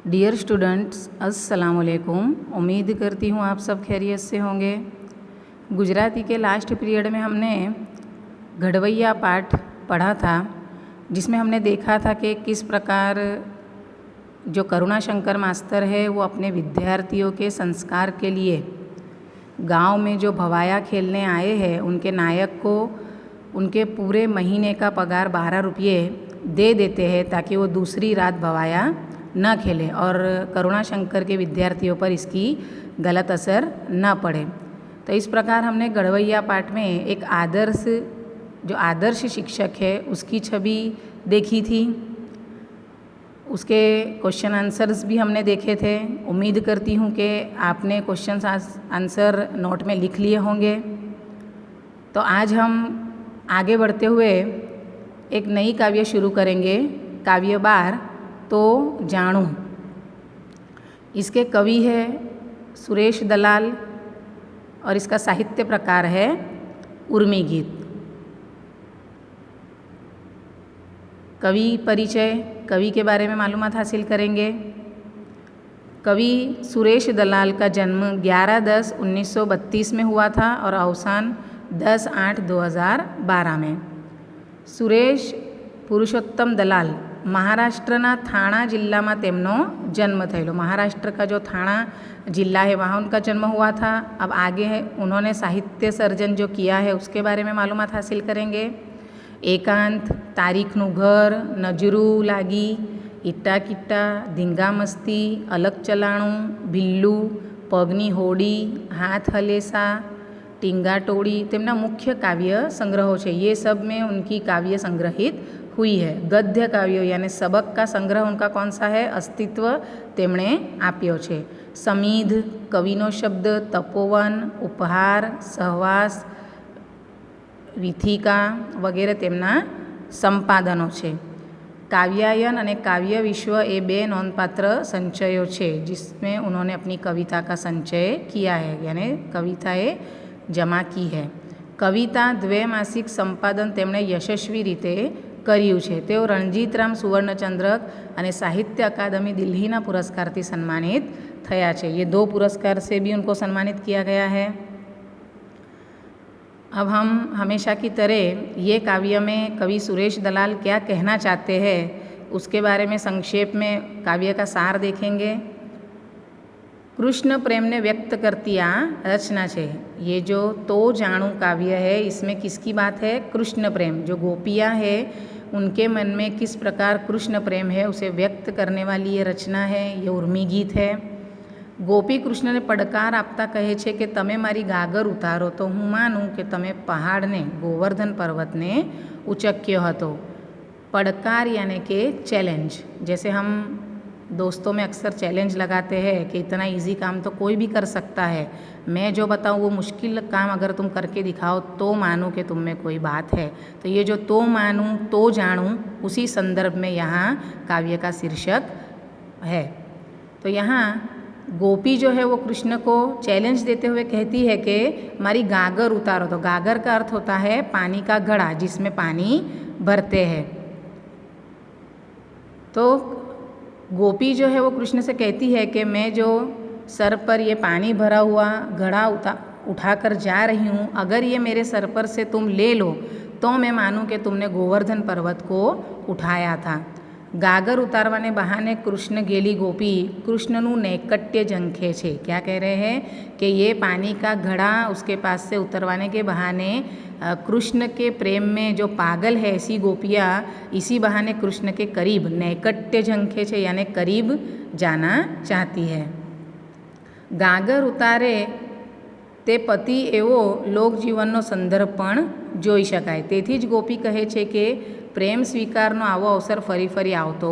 Dear students, अस्सलाम वालेकुम। उम्मीद करती हूँ आप सब खैरियत से होंगे। गुजराती के लास्ट पीरियड में हमने घड़वैया पाठ पढ़ा था, जिसमें हमने देखा था कि किस प्रकार जो करुणाशंकर मास्टर है वो अपने विद्यार्थियों के संस्कार के लिए गांव में जो भवाया खेलने आए हैं उनके नायक को उनके पूरे महीने का पगार 12 रुपये दे देते हैं ताकि वो दूसरी रात भवाया न खेले और करुणाशंकर के विद्यार्थियों पर इसकी गलत असर न पड़े। तो इस प्रकार हमने गढ़वैया पाठ में एक आदर्श शिक्षक है उसकी छवि देखी थी। उसके क्वेश्चन आंसर्स भी हमने देखे थे। उम्मीद करती हूँ कि आपने क्वेश्चन आंसर नोट में लिख लिए होंगे। तो आज हम आगे बढ़ते हुए एक नई काव्य शुरू करेंगे, काव्य बार तो जाणूं। इसके कवि है सुरेश दलाल और इसका साहित्य प्रकार है उर्मी गीत। कवि परिचय, कवि के बारे में मालूमात हासिल करेंगे। कवि सुरेश दलाल का जन्म 11/10/1932 में हुआ था और अवसान 10/8/2012 में। सुरेश पुरुषोत्तम दलाल महाराष्ट्रना थाणा जिला में तेमनो जन्म थयेलो। महाराष्ट्र का जो थाणा जिला है वहाँ उनका जन्म हुआ था। अब आगे है उन्होंने साहित्य सर्जन जो किया है उसके बारे में मालूमात हासिल करेंगे। एकांत, तारीखनु घर, नजरू लागी, इट्टा किट्टा, धींगा मस्ती, अलग चलाणु, बिल्लू, पगनी होड़ी, हाथ हलेसा, टींगा टोड़ी तेमना मुख्य काव्य संग्रहों है। ये सब में उनकी काव्य संग्रहित हुई है। गद्य काव्यो यानी सबक का संग्रह उनका कौन सा है? अस्तित्व तेमणे आप्यो छे। समीध, कविनो शब्द, तपोवन, उपहार, सहवास, विथिका वगैरह तेमना संपादनों छे। काव्यायन और काव्य विश्व ये बे नोंधपात्र संचयों छे जिसमें उन्होंने अपनी कविता का संचय किया है, यानी कविताएं जमा की है। कविता द्वैमासिक संपादन तेमणे यशस्वी रीते कर्યું છે। તેઓ રણજીતરામ સુવર્ણચંદ્રક અને સાહિત્ય અકાદમી દિલ્હીના પુરસ્કારથી સન્માનિત થયા છે। ये 2 पुरस्कार से भी उनको सम्मानित किया गया है। अब हम हमेशा की तरह ये काव्य में कवि सुरेश दलाल क्या कहना चाहते हैं उसके बारे में संक्षेप में काव्य का सार देखेंगे। कृष्ण प्रेम ने व्यक्त करती आ रचना है। ये जो तो जाणू काव्य है इसमें किसकी बात है? कृष्ण प्रेम। जो गोपियाँ है उनके मन में किस प्रकार कृष्ण प्रेम है उसे व्यक्त करने वाली ये रचना है। ये उर्मी गीत है। गोपी कृष्ण ने પડકાર આપતા કહે છે કે તમે મારી ગાગર ઉતારો તો હું માનું કે તમે પહાડને ગોવર્ધન પર્વતને ઉચક્યો હતો। પડકાર यानी कि चैलेंज। जैसे हम दोस्तों में अक्सर चैलेंज लगाते हैं कि इतना इजी काम तो कोई भी कर सकता है, मैं जो बताऊँ वो मुश्किल काम अगर तुम करके दिखाओ तो मानूँ कि तुम में कोई बात है। तो ये जो तो मानूँ तो जाणूँ उसी संदर्भ में यहाँ काव्य का शीर्षक है। तो यहाँ गोपी जो है वो कृष्ण को चैलेंज देते हुए कहती है कि हमारी गागर उतारो। तो गागर का अर्थ होता है पानी का घड़ा जिसमें पानी भरते हैं। तो गोपी जो है वो कृष्ण से कहती है कि मैं जो सर पर ये पानी भरा हुआ घड़ा उठाकर जा रही हूँ, अगर ये मेरे सर पर से तुम ले लो तो मैं मानूँ कि तुमने गोवर्धन पर्वत को उठाया था। गागर उतारवाने बहाने कृष्ण गेली गोपी कृष्णनु नैकट्य झंखे छे। क्या कह रहे हैं कि ये पानी का घड़ा उसके पास से उतरवाने के बहाने कृष्ण के प्रेम में जो पागल है ऐसी गोपियाँ इसी बहाने कृष्ण के करीब नैकट्य झंखे छे यानी करीब जाना चाहती है। गागर उतारे ते पति एवो लोकजीवनનો संदर्भ पण જોઈ શકાય। તેથી જ गोपी કહે છે કે પ્રેમ સ્વીકારનો આવો અવસર ફરી ફરી આવતો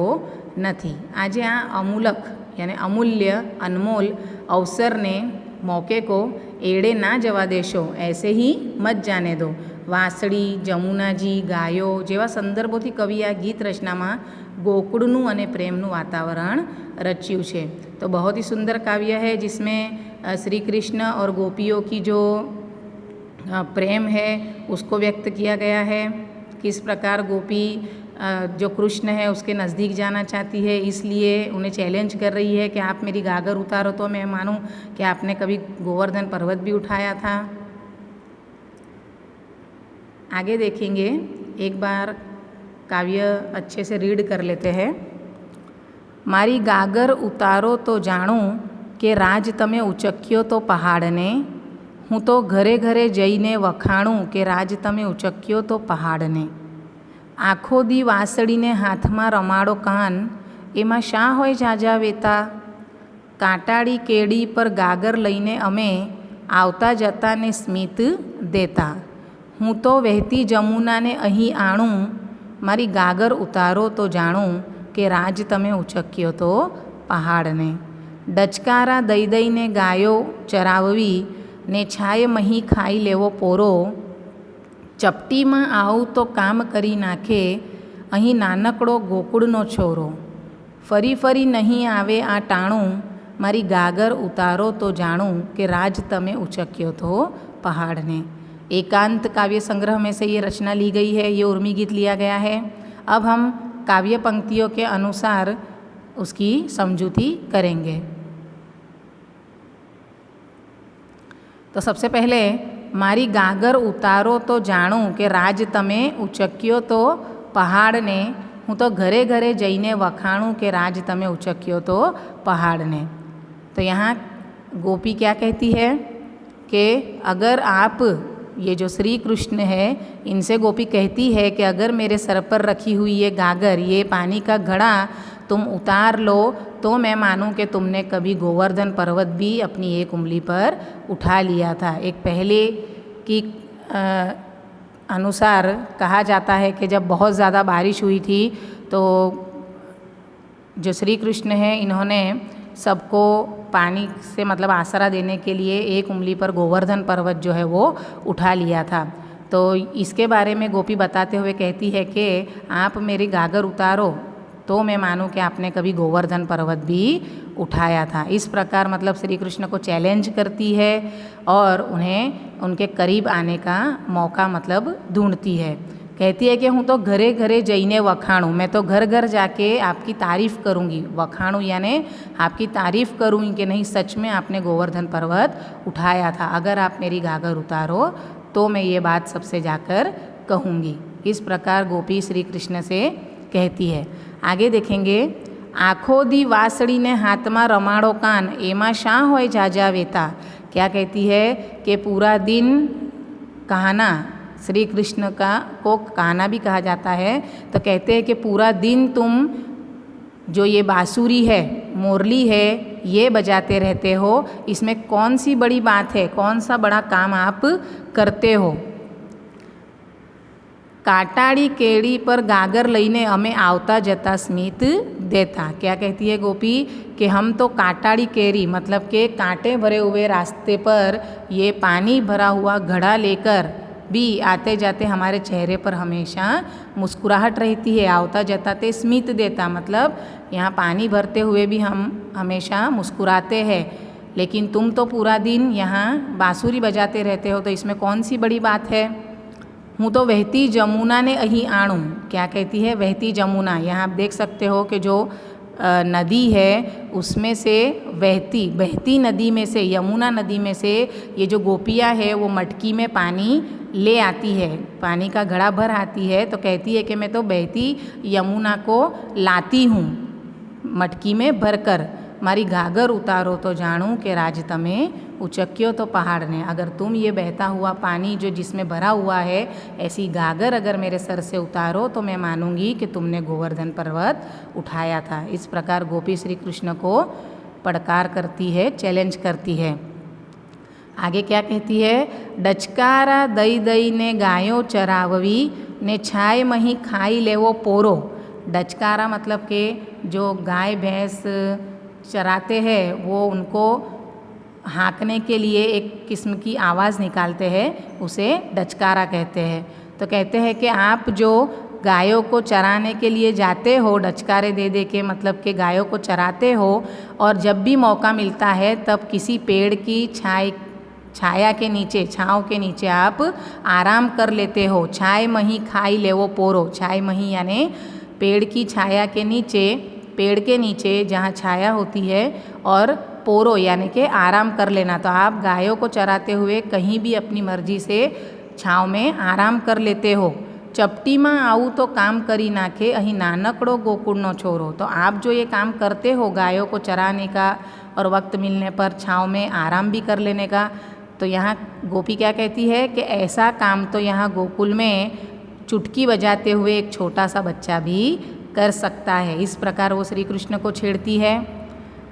નથી। આજે આ અમૂલક यानी अमूल्य अनमोल अवसर ने मौके को एड़े ना जवा देशो, ऐसे ही मत जाने दो। वांसળી, जमुनाजी, गायो जेवा संदर्भोथी कवि आ गीत रचनामां गोकुळનું અને પ્રેમનું વાતાવરણ રચ્યું છે। तो बहुत ही सुंदर काव्य है जिसमें श्री कृष्ण और गोपियों की जो प्रेम है उसको व्यक्त किया गया है। किस प्रकार गोपी जो कृष्ण है उसके नज़दीक जाना चाहती है, इसलिए उन्हें चैलेंज कर रही है कि आप मेरी गागर उतारो तो मैं मानूं कि आपने कभी गोवर्धन पर्वत भी उठाया था। आगे देखेंगे, एक बार काव्य अच्छे से रीड कर लेते हैं। मारी गागर उतारो तो जाणूं કે રાજ તમે ઉચક્યો તો પહાડને, હું તો ઘરે ઘરે જઈને વખાણું કે રાજ તમે ઉચક્યો તો પહાડને. આખો દી વાસળીને હાથમાં રમાડો કાન, એમાં શા હોય ઝાઝા વેતા. કાંટાળી કેડી પર ગાગર લઈને અમે આવતા જતાને સ્મિત દેતા. હું તો વહેતી જમુનાને અહીં આણું, મારી ગાગર ઉતારો તો જાણું કે રાજ તમે ઉચક્યો તો પહાડને. ડચકારા દઈ દઈને ગાયો ચરાવવી ને છાય મહી ખાઈ લેવો પોરો. ચપટીમાં આવું તો કામ કરી નાખે અહીં નાનકડો ગોકુળનો છોરો. ફરી ફરી નહીં આવે આ ટાણું, મારી ગાગર उतारो तो जाणूं कि राज तमे उचक्यो तो पहाड़ ने. एकांत काव्य संग्रह में से ये रचना ली गई है, ये उर्मी गीत लिया गया है. अब हम काव्य पंक्तियों के अनुसार उसकी समझूती करेंगे. तो सबसे पहले मारी गागर उतारो तो जाणूं कि राज तमे उचक्यो तो पहाड़ ने, हूँ तो घरे घरे जईने वखाणूं कि राज तमे उचक्यो तो पहाड़ ने. तो यहाँ गोपी क्या कहती है कि अगर आप, ये जो श्री कृष्ण है इनसे गोपी कहती है कि अगर मेरे सर पर रखी हुई ये गागर, ये पानी का घड़ा तुम उतार लो तो मैं मानूं कि तुमने कभी गोवर्धन पर्वत भी अपनी एक उंगली पर उठा लिया था. एक पहले की अनुसार कहा जाता है कि जब बहुत ज़्यादा बारिश हुई थी तो जो श्री कृष्ण है इन्होंने सबको पानी से मतलब आसरा देने के लिए एक उंगली पर गोवर्धन पर्वत जो है वो उठा लिया था. तो इसके बारे में गोपी बताते हुए कहती है कि आप मेरी गागर उतारो तो मैं मानूं कि आपने कभी गोवर्धन पर्वत भी उठाया था. इस प्रकार मतलब श्री कृष्ण को चैलेंज करती है और उन्हें उनके करीब आने का मौका मतलब ढूंढती है. कहती है कि हूँ तो घरे घरे जईने वखाणूं, मैं तो घर घर जाके आपकी तारीफ़ करूँगी. वखाणूं यानी आपकी तारीफ़ करूँगी कि नहीं सच में आपने गोवर्धन पर्वत उठाया था. अगर आप मेरी गागर उतारो तो मैं ये बात सबसे जाकर कहूँगी. इस प्रकार गोपी श्री कृष्ण से कहती है. आगे देखेंगे, आँखो दी वासड़ी ने हाथ में रमाड़ो कान, एमा शा होय जाजा वेता. क्या कहती है कि पूरा दिन कहाना, श्री कृष्ण को कहाना भी कहा जाता है. तो कहते हैं कि पूरा दिन तुम जो ये बांसुरी है, मुरली है, ये बजाते रहते हो, इसमें कौन सी बड़ी बात है, कौन सा बड़ा काम आप करते हो. काटाड़ी केड़ी पर गागर लईने अमे आवता जता स्मित देता. क्या कहती है गोपी कि हम तो काटाड़ी केरी मतलब के कांटे भरे हुए रास्ते पर ये पानी भरा हुआ घड़ा लेकर भी आते जाते हमारे चेहरे पर हमेशा मुस्कुराहट रहती है. आवता जता ते स्मित देता मतलब यहाँ पानी भरते हुए भी हम हमेशा मुस्कुराते हैं, लेकिन तुम तो पूरा दिन यहाँ बांसुरी बजाते रहते हो, तो इसमें कौन सी बड़ी बात है. हूँ तो वहती जमुना ने अहीं आणूं. क्या कहती है, वहती जमुना. यहाँ आप देख सकते हो कि जो नदी है उसमें से बहती नदी में से, यमुना नदी में से ये जो गोपियाँ है वो मटकी में पानी ले आती है, पानी का घड़ा भर आती है. तो कहती है कि मैं तो बहती यमुना को लाती हूँ मटकी में भरकर. मारी गागर उतारो तो जाणूं कि राज तमे उचक्यो तो पहाड़ ने. अगर तुम ये बहता हुआ पानी जो जिसमें भरा हुआ है, ऐसी गागर अगर मेरे सर से उतारो तो मैं मानूंगी कि तुमने गोवर्धन पर्वत उठाया था. इस प्रकार गोपी श्री कृष्ण को पड़कार करती है, चैलेंज करती है. आगे क्या कहती है, डचकारा दई दई ने गायो चराववी ने छाय मही खाई लेवो पोरो. डचकारा मतलब के जो गाय भैंस चराते हैं वो उनको हाँकने के लिए एक किस्म की आवाज़ निकालते हैं, उसे डचकारा कहते हैं. तो कहते हैं कि आप जो गायों को चराने के लिए जाते हो, डचकारे दे दे के मतलब कि गायों को चराते हो, और जब भी मौका मिलता है तब किसी पेड़ की छाई छाया के नीचे, छाँव के नीचे आप आराम कर लेते हो। छाय मही खाई लेवो पोरो, छाय मही यानी पेड़ की छाया के नीचे, पेड़ के नीचे जहाँ छाया होती है, और पोरो यानी कि आराम कर लेना। तो आप गायों को चराते हुए कहीं भी अपनी मर्जी से छाँव में आराम कर लेते हो। चपटी में आऊँ तो काम करी नाखे, अहीं नानकड़ो गोकुळनो छोरो। तो आप जो ये काम करते हो गायों को चराने का और वक्त मिलने पर छाँव में आराम भी कर लेने का, तो यहाँ गोपी क्या कहती है कि ऐसा काम तो यहाँ गोकुल में चुटकी बजाते हुए एक छोटा सा बच्चा भी कर सकता है। इस प्रकार वो श्री कृष्ण को छेड़ती है।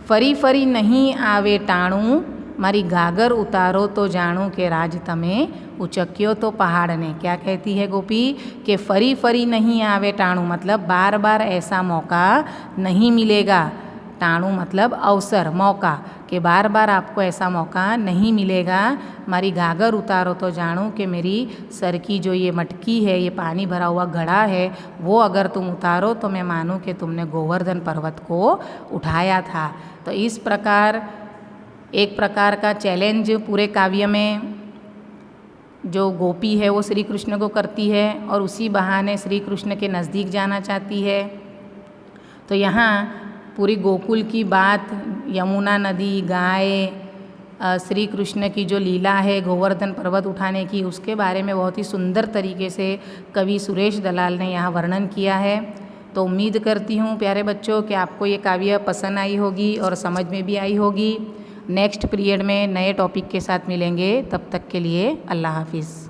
फरी फरी नहीं आवे टाणू, मारी गागर उतारो तो जाणू के राज तमे उचक्यो तो पहाड़ ने। क्या कहती है गोपी कि फरी फरी नहीं आवे टाणू, मतलब बार बार ऐसा मौका नहीं मिलेगा। टाणू मतलब अवसर, मौका, कि बार बार आपको ऐसा मौका नहीं मिलेगा। मारी गागर उतारो तो जाणूं कि मेरी सर की जो ये मटकी है, ये पानी भरा हुआ घड़ा है, वो अगर तुम उतारो तो मैं मानूं कि तुमने गोवर्धन पर्वत को उठाया था। तो इस प्रकार एक प्रकार का चैलेंज पूरे काव्य में जो गोपी है वो श्री कृष्ण को करती है और उसी बहाने श्री कृष्ण के नज़दीक जाना चाहती है। तो यहाँ पूरी गोकुल की बात, यमुना नदी, गाय, श्री कृष्ण की जो लीला है गोवर्धन पर्वत उठाने की, उसके बारे में बहुत ही सुंदर तरीके से कवि सुरेश दलाल ने यहाँ वर्णन किया है। तो उम्मीद करती हूँ प्यारे बच्चों कि आपको ये काव्य पसंद आई होगी और समझ में भी आई होगी। नेक्स्ट पीरियड में नए टॉपिक के साथ मिलेंगे, तब तक के लिए अल्लाह हाफिज़।